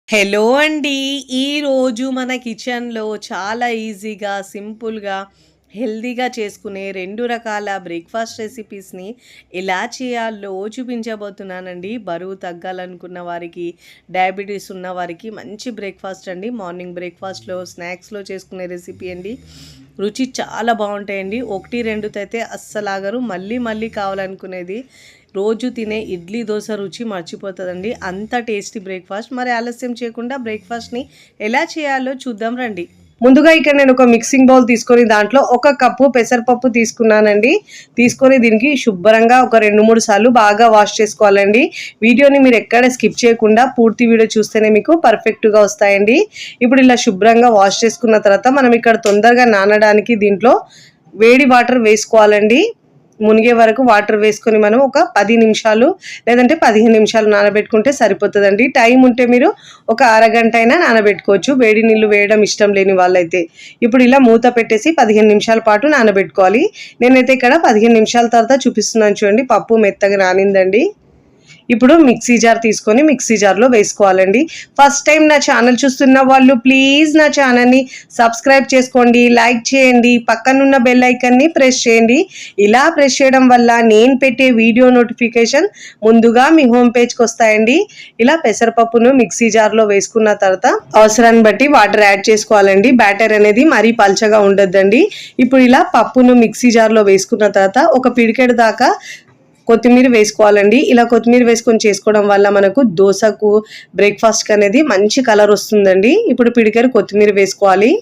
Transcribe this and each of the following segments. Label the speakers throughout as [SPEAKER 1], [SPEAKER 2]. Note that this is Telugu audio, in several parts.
[SPEAKER 1] హలో అండి. ఈరోజు మన కిచెన్‌లో చాలా ఈజీగా, సింపుల్‌గా, హెల్తీగా చేసుకునే 2 రకాల బ్రేక్‌ఫాస్ట్ రెసిపీస్‌ని ఎలా చేయాలో చూపించబోతున్నానండి. బరువు తగ్గాలనుకున్న వారికి, డయాబెటీస్ ఉన్న వారికి మంచి బ్రేక్‌ఫాస్ట్ అండి. మార్నింగ్ బ్రేక్‌ఫాస్ట్‌లో, స్నాక్స్‌లో చేసుకునే రెసిపీ అండి. రుచి చాలా బావుంటాయండి. 1, 2 అయితే అస్సలాగరు. మళ్ళీ మళ్ళీ కావాలనుకునేది. రోజు తినే ఇడ్లీ, దోస రుచి మర్చిపోతదండి. అంత టేస్టీ బ్రేక్‌ఫాస్ట్. మరి ఆలస్యం చేయకుండా బ్రేక్‌ఫాస్ట్‌ని ఎలా చేయాలో చూద్దాం రండి. ముందుగా ఇక్కడ నేను ఒక మిక్సింగ్ బౌల్ తీసుకొని దాంట్లో ఒక కప్పు పెసరపప్పు తీసుకున్నానండి. తీసుకొని దీనికి శుభ్రంగా ఒక 2, 3 సార్లు బాగా వాష్ చేసుకోవాలండి. వీడియోని మీరు ఎక్కడ స్కిప్ చేయకుండా పూర్తి వీడియో చూస్తేనే మీకు పర్ఫెక్ట్‌గా వస్తాయండి. ఇప్పుడు ఇలా శుభ్రంగా వాష్ చేసుకున్న తర్వాత మనం ఇక్కడ తొందరగా నానడానికి దీంట్లో వేడి వాటర్ వేసుకోవాలండి. మునిగే వరకు వాటర్ వేసుకొని మనం ఒక 10 నిమిషాలు లేదంటే 15 నిమిషాలు నానబెట్టుకుంటే సరిపోతుందండి. టైం ఉంటే మీరు ఒక అరగంట అయినా నానబెట్టుకోవచ్చు, వేడి నీళ్ళు వేయడం ఇష్టం లేని వాళ్ళైతే. ఇప్పుడు ఇలా మూత పెట్టేసి 15 నిమిషాల పాటు నానబెట్టుకోవాలి. నేనైతే ఇక్కడ 15 నిమిషాల తర్వాత చూపిస్తున్నాను చూడండి. పప్పు మెత్తగా నానిందండి. ఇప్పుడు మిక్సీ జార్ తీసుకొని మిక్సీ జార్లో వేసుకోవాలండి. ఫస్ట్ టైం నా ఛానల్ చూస్తున్న వాళ్ళు ప్లీజ్ నా ఛానల్ని సబ్స్క్రైబ్ చేసుకోండి, లైక్ చేయండి, పక్కనున్న బెల్ ఐకన్ని ప్రెస్ చేయండి. ఇలా ప్రెస్ చేయడం వల్ల నేను పెట్టే వీడియో నోటిఫికేషన్ ముందుగా మీ హోమ్ పేజ్కి వస్తాయండి. ఇలా పెసరపప్పును మిక్సీ జార్లో వేసుకున్న తర్వాత అవసరాన్ని బట్టి వాటర్ యాడ్ చేసుకోవాలండి. బ్యాటర్ అనేది మరీ పల్చగా ఉండొద్దండి. ఇప్పుడు ఇలా పప్పును మిక్సీ జార్లో వేసుకున్న తర్వాత ఒక పిడికెడు దాకా కొత్తిమీర వేసుకోవాలండి. ఇలా కొత్తిమీర వేసుకొని చేసుకోవడం వల్ల మనకు దోసకు, బ్రేక్‌ఫాస్ట్‌కి అనేది మంచి కలర్ వస్తుందండి. ఇప్పుడు పిడికెడు కొత్తిమీర వేసుకోవాలి.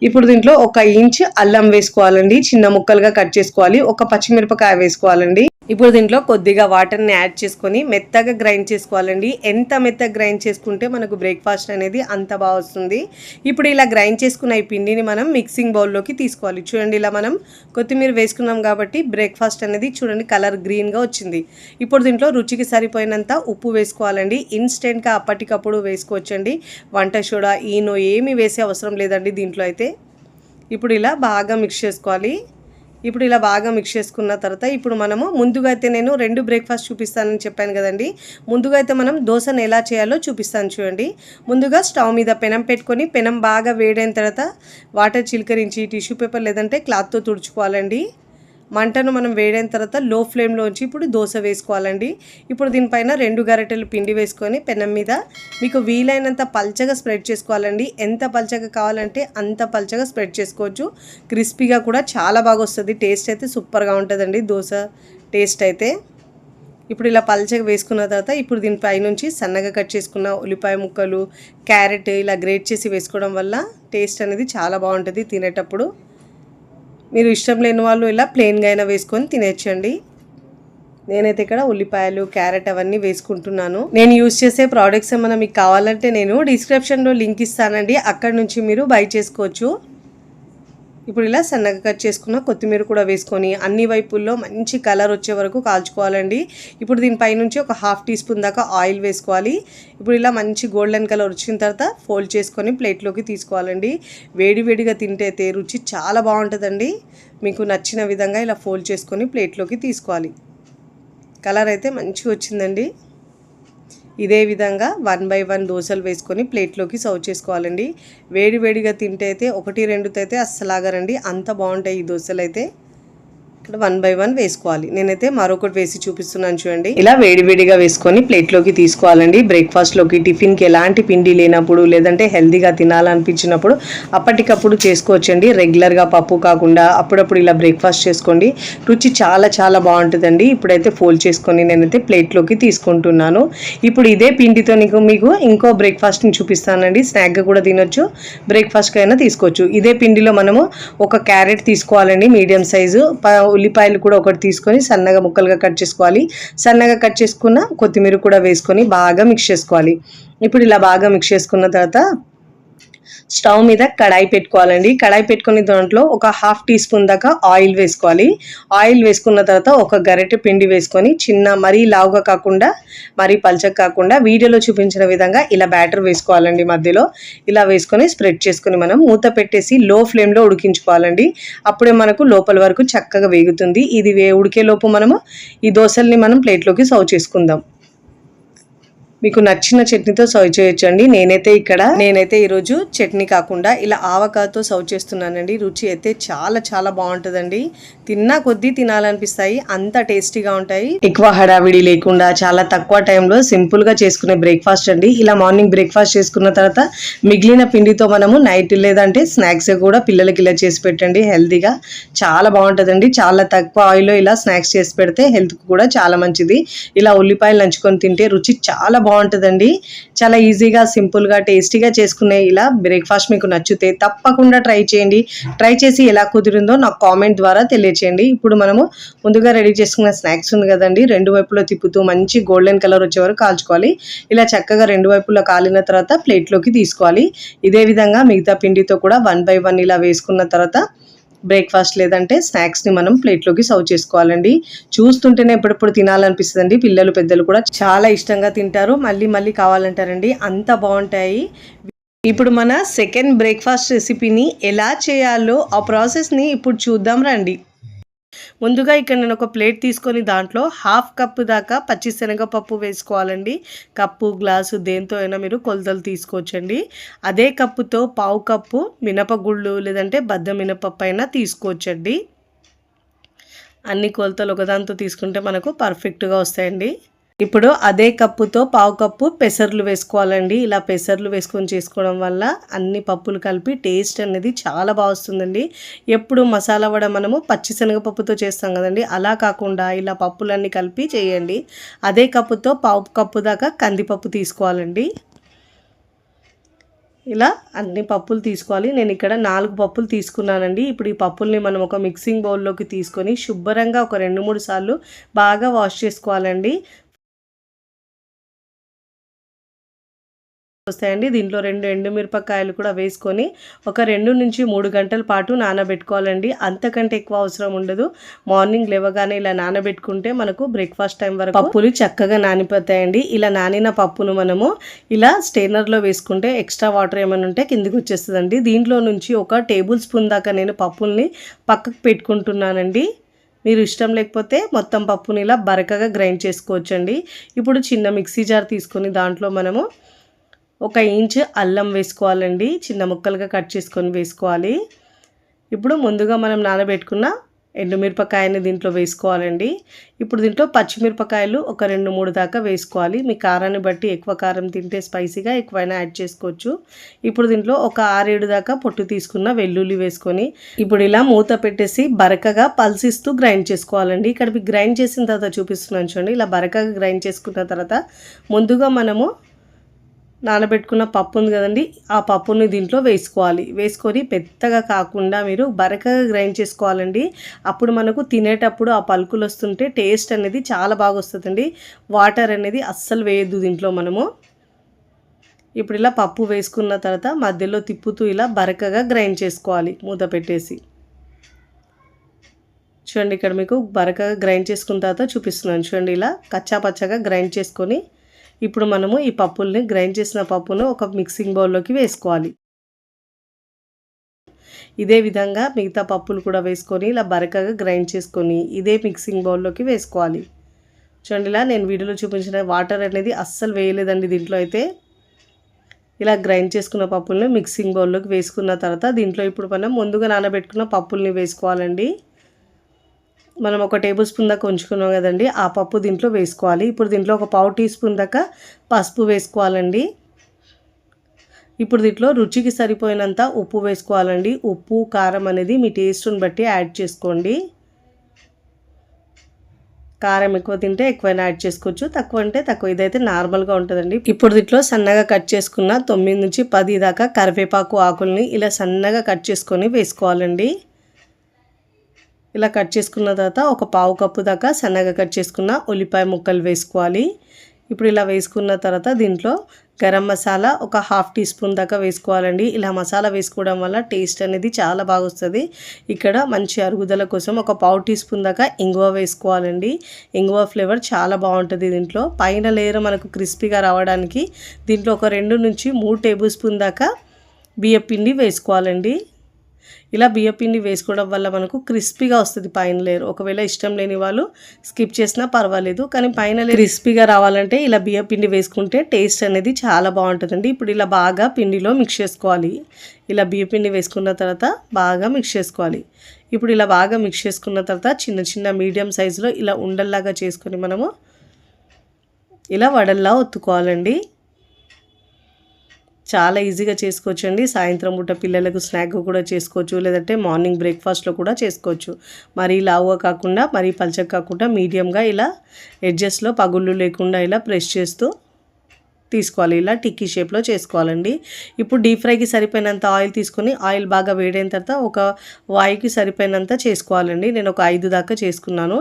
[SPEAKER 1] ఇప్పుడు దీంట్లో 1 ఇంచ్ అల్లం వేసుకోవాలండి. చిన్న ముక్కలుగా కట్ చేసుకోవాలి. ఒక పచ్చిమిరపకాయ వేసుకోవాలండి. ఇప్పుడు దీంట్లో కొద్దిగా వాటర్‌ని యాడ్ చేసుకొని మెత్తగా గ్రైండ్ చేసుకోవాలండి. ఎంత మెత్తగా గ్రైండ్ చేసుకుంటే మనకు బ్రేక్‌ఫాస్ట్ అనేది అంత బాగా వస్తుంది. ఇప్పుడు ఇలా గ్రైండ్ చేసుకున్న ఈ పిండిని మనం మిక్సింగ్ బౌల్‌లోకి తీసుకోవాలి. చూడండి ఇలా మనం కొత్తిమీర వేసుకున్నాం కాబట్టి బ్రేక్‌ఫాస్ట్ అనేది చూడండి కలర్ గ్రీన్‌గా వచ్చింది. ఇప్పుడు దీంట్లో రుచికి సరిపోయినంత ఉప్పు వేసుకోవాలండి. ఇన్‌స్టెంట్‌గా అప్పటికప్పుడు వేసుకోవచ్చండి. వంట సోడా, ఈనో ఏమీ వేసే అవసరం లేదండి దీంట్లో అయితే. ఇప్పుడు ఇలా బాగా మిక్స్ చేసుకోవాలి. ఇప్పుడు ఇలా బాగా మిక్స్ చేసుకున్న తర్వాత ఇప్పుడు మనము ముందుగా అయితే నేను 2 బ్రేక్‌ఫాస్ట్ చూపిస్తానని చెప్పాను కదండి. ముందుగా అయితే మనం దోసను ఎలా చేయాలో చూపిస్తాను చూడండి. ముందుగా స్టవ్ మీద పెనం పెట్టుకొని పెనం బాగా వేడైన తర్వాత వాటర్ చిలకరించి టిష్యూ పేపర్ లేదంటే క్లాత్తో తుడుచుకోవాలండి. మంటను మనం వేడైన తర్వాత లో ఫ్లేమ్లోంచి ఇప్పుడు దోస వేసుకోవాలండి. ఇప్పుడు దీనిపైన 2 గరిటెలు పిండి వేసుకొని పెనం మీద మీకు వీలైనంత పల్చగా స్ప్రెడ్ చేసుకోవాలండి. ఎంత పల్చగా కావాలంటే అంత పల్చగా స్ప్రెడ్ చేసుకోవచ్చు. క్రిస్పీగా కూడా చాలా బాగా వస్తుంది. టేస్ట్ అయితే సూపర్గా ఉంటుందండి దోస టేస్ట్ అయితే. ఇప్పుడు ఇలా పల్చగా వేసుకున్న తర్వాత ఇప్పుడు దీనిపై నుంచి సన్నగా కట్ చేసుకున్న ఉల్లిపాయ ముక్కలు, క్యారెట్ ఇలా గ్రేట్ చేసి వేసుకోవడం వల్ల టేస్ట్ అనేది చాలా బాగుంటుంది తినేటప్పుడు. మీరు ఇష్టం లేని వాళ్ళు ఇలా ప్లెయిన్‌గా అయినా వేసుకొని తినేయచ్చండి. నేనైతే ఇక్కడ ఉల్లిపాయలు, క్యారెట్ అవన్నీ వేసుకుంటున్నాను. నేను యూజ్ చేసే ప్రోడక్ట్స్ ఏమైనా మీకు కావాలంటే నేను డిస్క్రిప్షన్‌లో లింక్ ఇస్తానండి. అక్కడ నుంచి మీరు బై చేసుకోవచ్చు. ఇప్పుడు ఇలా సన్నగా కట్ చేసుకున్న కొత్తిమీర కూడా వేసుకొని అన్ని వైపుల్లో మంచి కలర్ వచ్చే వరకు కాల్చుకోవాలండి. ఇప్పుడు దీనిపై నుంచి ఒక 1/2 టీ స్పూన్ దాకా ఆయిల్ వేసుకోవాలి. ఇప్పుడు ఇలా మంచి గోల్డెన్ కలర్ వచ్చిన తర్వాత ఫోల్డ్ చేసుకొని ప్లేట్లోకి తీసుకోవాలండి. వేడివేడిగా తింటే అయితే రుచి చాలా బాగుంటుందండి. మీకు నచ్చిన విధంగా ఇలా ఫోల్డ్ చేసుకొని ప్లేట్లోకి తీసుకోవాలి. కలర్ అయితే మంచిగా వచ్చిందండి. ఇదే విధంగా 1 బై 1 దోసలు వేసుకొని ప్లేట్లోకి సర్వ్ చేసుకోవాలండి. వేడివేడిగా తింటే అయితే 1, 2 అయితే అస్సలాగరండి. అంత బాగుంటాయి ఈ దోసలు అయితే. ఇక్కడ 1 బై 1 వేసుకోవాలి. నేనైతే మరొకటి వేసి చూపిస్తున్నాను చూడండి. ఇలా వేడివేడిగా వేసుకొని ప్లేట్లోకి తీసుకోవాలండి. బ్రేక్‌ఫాస్ట్‌లోకి, టిఫిన్‌కి ఎలాంటి పిండి లేనప్పుడు లేదంటే హెల్తీగా తినాలనిపించినప్పుడు అప్పటికప్పుడు చేసుకోవచ్చండి. రెగ్యులర్గా పప్పు కాకుండా అప్పుడప్పుడు ఇలా బ్రేక్‌ఫాస్ట్ చేసుకోండి. రుచి చాలా చాలా బాగుంటుందండి. ఇప్పుడైతే ఫోల్డ్ చేసుకొని నేనైతే ప్లేట్లోకి తీసుకుంటున్నాను. ఇప్పుడు ఇదే పిండితో మీకు ఇంకో బ్రేక్‌ఫాస్ట్‌ని చూపిస్తానండి. స్నాక్‌గా కూడా తినొచ్చు, బ్రేక్‌ఫాస్ట్‌కి అయినా తీసుకోవచ్చు. ఇదే పిండిలో మనము ఒక క్యారెట్ తీసుకోవాలండి మీడియం సైజు. ఉల్లిపాయలు కూడా ఒకటి తీసుకొని సన్నగా ముక్కలుగా కట్ చేసుకోవాలి. సన్నగా కట్ చేసుకున్న కొత్తిమీర కూడా వేసుకొని బాగా మిక్స్ చేసుకోవాలి. ఇప్పుడు ఇలా బాగా మిక్స్ చేసుకున్న తర్వాత స్టవ్ మీద కడాయి పెట్టుకోవాలండి. కడాయి పెట్టుకుని దాంట్లో ఒక 1/2 టీ స్పూన్ దాకా ఆయిల్ వేసుకోవాలి. ఆయిల్ వేసుకున్న తర్వాత ఒక గరిటె పిండి వేసుకొని మరీ లావుగా కాకుండా మరీ పల్చగా కాకుండా వీడియోలో చూపించిన విధంగా ఇలా బ్యాటర్ వేసుకోవాలండి. మధ్యలో ఇలా వేసుకొని స్ప్రెడ్ చేసుకొని మనం మూత పెట్టేసి లో ఫ్లేమ్లో ఉడికించుకోవాలండి. అప్పుడే మనకు లోపల వరకు చక్కగా వేగుతుంది. ఇది ఉడికేలోపు మనము ఈ దోసల్ని మనం ప్లేట్లోకి సర్వ్ చేసుకుందాం. మీకు నచ్చిన చట్నీతో సర్వ్ చేయొచ్చండి. నేనైతే ఈరోజు చట్నీ కాకుండా ఇలా ఆవకాయతో సర్వ్ చేస్తున్నానండి. రుచి అయితే చాలా చాలా బాగుంటుందండి. తిన్నా కొద్దీ తినాలనిపిస్తాయి, అంత టేస్టీగా ఉంటాయి. ఎక్కువ హడావిడి లేకుండా చాలా తక్కువ టైంలో సింపుల్ గా చేసుకునే బ్రేక్ఫాస్ట్ అండి. ఇలా మార్నింగ్ బ్రేక్ఫాస్ట్ చేసుకున్న తర్వాత మిగిలిన పిండితో మనము నైట్ లేదంటే స్నాక్స్ కూడా పిల్లలకి ఇలా చేసి పెట్టండి. హెల్తీగా చాలా బాగుంటుందండి. చాలా తక్కువ ఆయిల్లో ఇలా స్నాక్స్ చేసి పెడితే హెల్త్ కూడా చాలా మంచిది. ఇలా ఉల్లిపాయలు నంచుకొని తింటే రుచి చాలా బాగుంటుందండి. చాలా ఈజీగా సింపుల్గా టేస్టీగా చేసుకునే ఇలా బ్రేక్ఫాస్ట్ మీకు నచ్చితే తప్పకుండా ట్రై చేయండి. ట్రై చేసి ఎలా కుదిరిందో నాకు కామెంట్ ద్వారా తెలియచేయండి. ఇప్పుడు మనము ముందుగా రెడీ చేసుకున్న స్నాక్స్ ఉంది కదండి, రెండు వైపులో తిప్పుతూ మంచి గోల్డెన్ కలర్ వచ్చే వరకు కాల్చుకోవాలి. ఇలా చక్కగా రెండు వైపులో కాలిన తర్వాత ప్లేట్లోకి తీసుకోవాలి. ఇదే విధంగా మిగతా పిండితో కూడా 1 by 1 ఇలా వేసుకున్న తర్వాత బ్రేక్ఫాస్ట్ లేదంటే స్నాక్స్ని మనం ప్లేట్లోకి సర్వ్ చేసుకోవాలండి. చూస్తుంటేనే ఎప్పుడెప్పుడు తినాలనిపిస్తుందండి. పిల్లలు పెద్దలు కూడా చాలా ఇష్టంగా తింటారు, మళ్ళీ మళ్ళీ కావాలంటారండి, అంత బాగుంటాయి. ఇప్పుడు మన సెకండ్ బ్రేక్ఫాస్ట్ రెసిపీని ఎలా చేయాలో ఆ ప్రాసెస్ని ఇప్పుడు చూద్దాం రండి. ముందుగా ఇక్కడ నేను ఒక ప్లేట్ తీసుకొని దాంట్లో 1/2 కప్పు దాకా పచ్చిశనగపప్పు వేసుకోవాలండి. కప్పు గ్లాసు దేంతో అయినా మీరు కొలతలు తీసుకోవచ్చండి. అదే కప్పుతో 1/2 కప్పు మినపగుళ్ళు లేదంటే బద్ద మినపప్పు అయినా తీసుకోవచ్చండి. అన్ని కొలతలు ఒకదాంతో తీసుకుంటే మనకు పర్ఫెక్ట్గా వస్తాయండి. ఇప్పుడు అదే కప్పుతో 1/2 కప్పు పెసర్లు వేసుకోవాలండి. ఇలా పెసర్లు వేసుకొని చేసుకోవడం వల్ల అన్ని పప్పులు కలిపి టేస్ట్ అనేది చాలా బాగా వస్తుందండి. ఎప్పుడు మసాలా వడ మనము పచ్చిశనగపప్పుతో చేస్తాం కదండి, అలా కాకుండా ఇలా పప్పులన్నీ కలిపి చేయండి. అదే కప్పుతో 1/2 కప్పు దాకా కందిపప్పు తీసుకోవాలండి. ఇలా అన్ని పప్పులు తీసుకోవాలి. నేను ఇక్కడ 4 పప్పులు తీసుకున్నానండి. ఇప్పుడు ఈ పప్పుల్ని మనం ఒక మిక్సింగ్ బౌల్లోకి తీసుకొని శుభ్రంగా ఒక 2-3 సార్లు బాగా వాష్ చేసుకోవాలండి. వస్తాయండి. దీంట్లో 2 ఎండుమిరపకాయలు కూడా వేసుకొని ఒక 2 నుంచి 3 గంటల పాటు నానబెట్టుకోవాలండి. అంతకంటే ఎక్కువ అవసరం ఉండదు. మార్నింగ్ లేవగానే ఇలా నానబెట్టుకుంటే మనకు బ్రేక్ఫాస్ట్ టైం వరకు పప్పులు చక్కగా నానిపోతాయండి. ఇలా నానిన పప్పును మనము ఇలా స్టెయినర్లో వేసుకుంటే ఎక్స్ట్రా వాటర్ ఏమైనా ఉంటే కిందికి వచ్చేస్తుందండి. దీంట్లో నుంచి ఒక టేబుల్ స్పూన్ దాకా నేను పప్పుల్ని పక్కకు పెట్టుకుంటున్నానండి. మీరు ఇష్టం లేకపోతే మొత్తం పప్పుని ఇలా బరకగా గ్రైండ్ చేసుకోవచ్చండి. ఇప్పుడు చిన్న మిక్సీ జార్ తీసుకొని దాంట్లో మనము 1 ఇంచ్ అల్లం వేసుకోవాలండి. చిన్న ముక్కలుగా కట్ చేసుకొని వేసుకోవాలి. ఇప్పుడు ముందుగా మనం నానబెట్టుకున్న ఎండుమిరపకాయని దీంట్లో వేసుకోవాలండి. ఇప్పుడు దీంట్లో పచ్చిమిరపకాయలు ఒక 2-3 దాకా వేసుకోవాలి. మీ కారాన్ని బట్టి ఎక్కువ కారం తింటే స్పైసీగా ఎక్కువైనా యాడ్ చేసుకోవచ్చు. ఇప్పుడు దీంట్లో ఒక 6-7 దాకా పొట్టు తీసుకున్న వెల్లుల్లి వేసుకొని ఇప్పుడు ఇలా మూత పెట్టేసి బరకగా పల్సిస్తూ గ్రైండ్ చేసుకోవాలండి. ఇక్కడ గ్రైండ్ చేసిన తర్వాత చూపిస్తున్నాను చూడండి. ఇలా బరకగా గ్రైండ్ చేసుకున్న తర్వాత ముందుగా మనము నానబెట్టుకున్న పప్పు ఉంది కదండి, ఆ పప్పుని దీంట్లో వేసుకోవాలి. వేసుకొని పెద్దగా కాకుండా మీరు బరకగా గ్రైండ్ చేసుకోవాలండి. అప్పుడు మనకు తినేటప్పుడు ఆ పలుకులు వస్తుంటే టేస్ట్ అనేది చాలా బాగా వస్తుందండి. వాటర్ అనేది అస్సలు వేయద్దు దీంట్లో మనము. ఇప్పుడు ఇలా పప్పు వేసుకున్న తర్వాత మధ్యలో తిప్పుతూ ఇలా బరకగా గ్రైండ్ చేసుకోవాలి మూత పెట్టేసి. చూడండి, ఇక్కడ మీకు బరకగా గ్రైండ్ చేసుకున్న తర్వాత చూపిస్తున్నాను చూడండి. ఇలా కచ్చా పచ్చగా గ్రైండ్ చేసుకొని ఇప్పుడు మనము ఈ పప్పుల్ని గ్రైండ్ చేసిన పప్పును ఒక మిక్సింగ్ బౌల్లోకి వేసుకోవాలి. ఇదే విధంగా మిగతా పప్పులు కూడా వేసుకొని ఇలా బరకగా గ్రైండ్ చేసుకొని ఇదే మిక్సింగ్ బౌల్లోకి వేసుకోవాలి. చూడండి, ఇలా నేను వీడియోలో చూపించిన వాటర్ అనేది అస్సలు వేయలేదండి దీంట్లో అయితే. ఇలా గ్రైండ్ చేసుకున్న పప్పుల్ని మిక్సింగ్ బౌల్లోకి వేసుకున్న తర్వాత దీంట్లో ఇప్పుడు మనం ముందుగా నానబెట్టుకున్న పప్పుల్ని వేసుకోవాలండి. మనం ఒక టేబుల్ స్పూన్ దాకా ఉంచుకున్నాం కదండి, ఆ పప్పు దీంట్లో వేసుకోవాలి. ఇప్పుడు దీంట్లో ఒక 1/2 టీ స్పూన్ దాకా పసుపు వేసుకోవాలండి. ఇప్పుడు దీంట్లో రుచికి సరిపోయినంత ఉప్పు వేసుకోవాలండి. ఉప్పు కారం అనేది మీ టేస్ట్ని బట్టి యాడ్ చేసుకోండి. కారం ఎక్కువ తింటే ఎక్కువైనా యాడ్ చేసుకోవచ్చు, తక్కువ అంటే తక్కువ. ఇదైతే నార్మల్గా ఉంటుందండి. ఇప్పుడు దీంట్లో సన్నగా కట్ చేసుకున్న 9 నుంచి 10 దాకా కరివేపాకు ఆకుల్ని ఇలా సన్నగా కట్ చేసుకొని వేసుకోవాలండి. ఇలా కట్ చేసుకున్న తర్వాత ఒక 1/2 కప్పు దాకా సన్నగా కట్ చేసుకున్న ఉల్లిపాయ ముక్కలు వేసుకోవాలి. ఇప్పుడు ఇలా వేసుకున్న తర్వాత దీంట్లో గరం మసాలా ఒక 1/2 టీ స్పూన్ దాకా వేసుకోవాలండి. ఇలా మసాలా వేసుకోవడం వల్ల టేస్ట్ అనేది చాలా బాగా వస్తుంది. ఇక్కడ మంచి అరుగుదల కోసం ఒక 1/2 టీ స్పూన్ దాకా ఇంగువ వేసుకోవాలండి. ఇంగువ ఫ్లేవర్ చాలా బాగుంటుంది దీంట్లో. పైన లేయర్ మనకు క్రిస్పీగా రావడానికి దీంట్లో ఒక 2 నుంచి 3 టేబుల్ స్పూన్ దాకా బియ్యం పిండి వేసుకోవాలండి. ఇలా బియ్యపిండి వేసుకోవడం వల్ల మనకు క్రిస్పీగా వస్తుంది పైన లేయర్. ఒకవేళ ఇష్టం లేని వాళ్ళు స్కిప్ చేసినా పర్వాలేదు, కానీ పైన లేయర్ క్రిస్పీగా రావాలంటే ఇలా బియ్యపిండి వేసుకుంటే టేస్ట్ అనేది చాలా బాగుంటుందండి. ఇప్పుడు ఇలా బాగా పిండిలో మిక్స్ చేసుకోవాలి. ఇలా బియ్యపిండి వేసుకున్న తర్వాత బాగా మిక్స్ చేసుకోవాలి. ఇప్పుడు ఇలా బాగా మిక్స్ చేసుకున్న తర్వాత చిన్న చిన్న మీడియం సైజులో ఇలా ఉండల్లాగా చేసుకొని మనము ఇలా వడల్లా ఒత్తుకోవాలండి. చాలా ఈజీగా చేసుకోవచ్చండి. సాయంత్రం పూట పిల్లలకు స్నాక్ కూడా చేసుకోవచ్చు, లేదంటే మార్నింగ్ బ్రేక్ఫాస్ట్లో కూడా చేసుకోవచ్చు. మరీ లావుగా కాకుండా మరీ పల్చగా కాకుండా మీడియంగా ఇలా ఎడ్జెస్లో పగుళ్ళు లేకుండా ఇలా ప్రెస్ చేస్తూ తీసుకోవాలి. ఇలా టిక్కీ షేప్లో చేసుకోవాలండి. ఇప్పుడు డీప్ ఫ్రైకి సరిపోయినంత ఆయిల్ తీసుకొని ఆయిల్ బాగా వేడైన తర్వాత ఒక వాయికి సరిపోయినంత చేసుకోవాలండి. నేను ఒక 5 దాకా చేసుకున్నాను.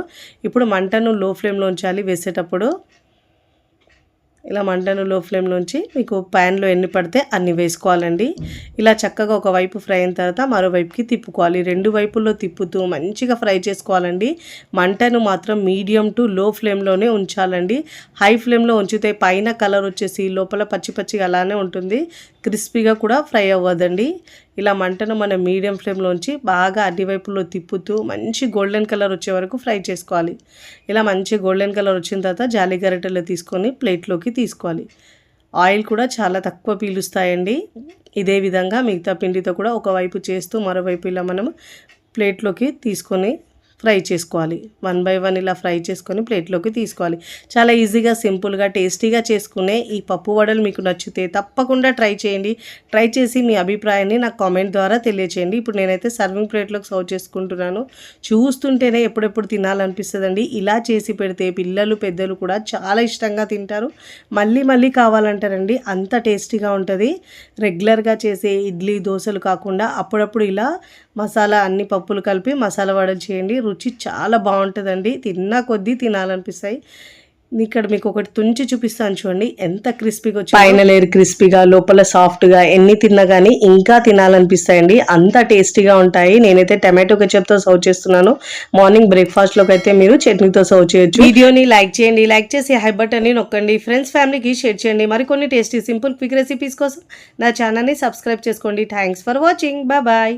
[SPEAKER 1] ఇప్పుడు మంటను లో ఫ్లేమ్లో ఉంచాలి. వేసేటప్పుడు ఇలా మంటను లో ఫ్లేమ్లోంచి మీకు ప్యాన్లో ఎన్ని పడితే అన్ని వేసుకోవాలండి. ఇలా చక్కగా ఒకవైపు ఫ్రై అయిన తర్వాత మరోవైపుకి తిప్పుకోవాలి. 2 వైపుల్లో తిప్పుతూ మంచిగా ఫ్రై చేసుకోవాలండి. మంటను మాత్రం మీడియం టు లో ఫ్లేమ్లోనే ఉంచాలండి. హై ఫ్లేమ్లో ఉంచితే పైన కలర్ వచ్చేసి లోపల పచ్చి పచ్చిగా అలానే ఉంటుంది, క్రిస్పీగా కూడా ఫ్రై అవ్వదండి. ఇలా మంటను మనం మీడియం ఫ్లేమ్లోంచి బాగా అన్ని వైపుల్లో తిప్పుతూ మంచి గోల్డెన్ కలర్ వచ్చే వరకు ఫ్రై చేసుకోవాలి. ఇలా మంచి గోల్డెన్ కలర్ వచ్చిన తర్వాత జాలి గరిటెలో తీసుకొని ప్లేట్లోకి తీసుకోవాలి. ఆయిల్ కూడా చాలా తక్కువ పీలుస్తాయండి. ఇదే విధంగా మిగతా పిండితో కూడా ఒకవైపు చేస్తూ మరోవైపు ఇలా మనం ప్లేట్లోకి తీసుకొని ఫ్రై చేసుకోవాలి. 1 బై 1 ఇలా ఫ్రై చేసుకొని ప్లేట్లోకి తీసుకోవాలి. చాలా ఈజీగా సింపుల్గా టేస్టీగా చేసుకునే ఈ పప్పు వడలు మీకు నచ్చితే తప్పకుండా ట్రై చేయండి. ట్రై చేసి మీ అభిప్రాయాన్ని నాకు కామెంట్ ద్వారా తెలియచేయండి. ఇప్పుడు నేనైతే సర్వింగ్ ప్లేట్లోకి సర్వ్ చేసుకుంటున్నాను. చూస్తుంటేనే ఎప్పుడెప్పుడు తినాలనిపిస్తుందండి. ఇలా చేసి పెడితే పిల్లలు పెద్దలు కూడా చాలా ఇష్టంగా తింటారు, మళ్ళీ మళ్ళీ కావాలంటారండి. అంత టేస్టీగా ఉంటుంది. రెగ్యులర్గా చేసే ఇడ్లీ దోశలు కాకుండా అప్పుడప్పుడు ఇలా మసాలా అన్ని పప్పులు కలిపి మసాలా వడలు చేయండి. రుచి చాలా బాగుంటుందండి. తిన్నా కొద్దీ తినాలనిపిస్తాయి. ఇక్కడ మీకు ఒకటి తుంచి చూపిస్తాను చూడండి, ఎంత క్రిస్పీగా వచ్చి పైన లేయర్ క్రిస్పీగా లోపల సాఫ్ట్గా ఎన్ని తిన్నా కానీ ఇంకా తినాలనిపిస్తాయండి. అంత టేస్టీగా ఉంటాయి. నేనైతే టమాటో కెచప్తో సర్వ్ చేస్తున్నాను. మార్నింగ్ బ్రేక్ఫాస్ట్లోకి అయితే మీరు చట్నీతో సర్వ్ చేయొచ్చు. వీడియోని లైక్ చేయండి, లైక్ చేసి హై బటన్ని నొక్కండి. ఫ్రెండ్స్ ఫ్యామిలీకి షేర్ చేయండి. మరికొన్ని టేస్టీ సింపుల్ క్విక్ రెసిపీస్ కోసం నా ఛానల్ని సబ్స్క్రైబ్ చేసుకోండి. Thanks for watching. బాయ్.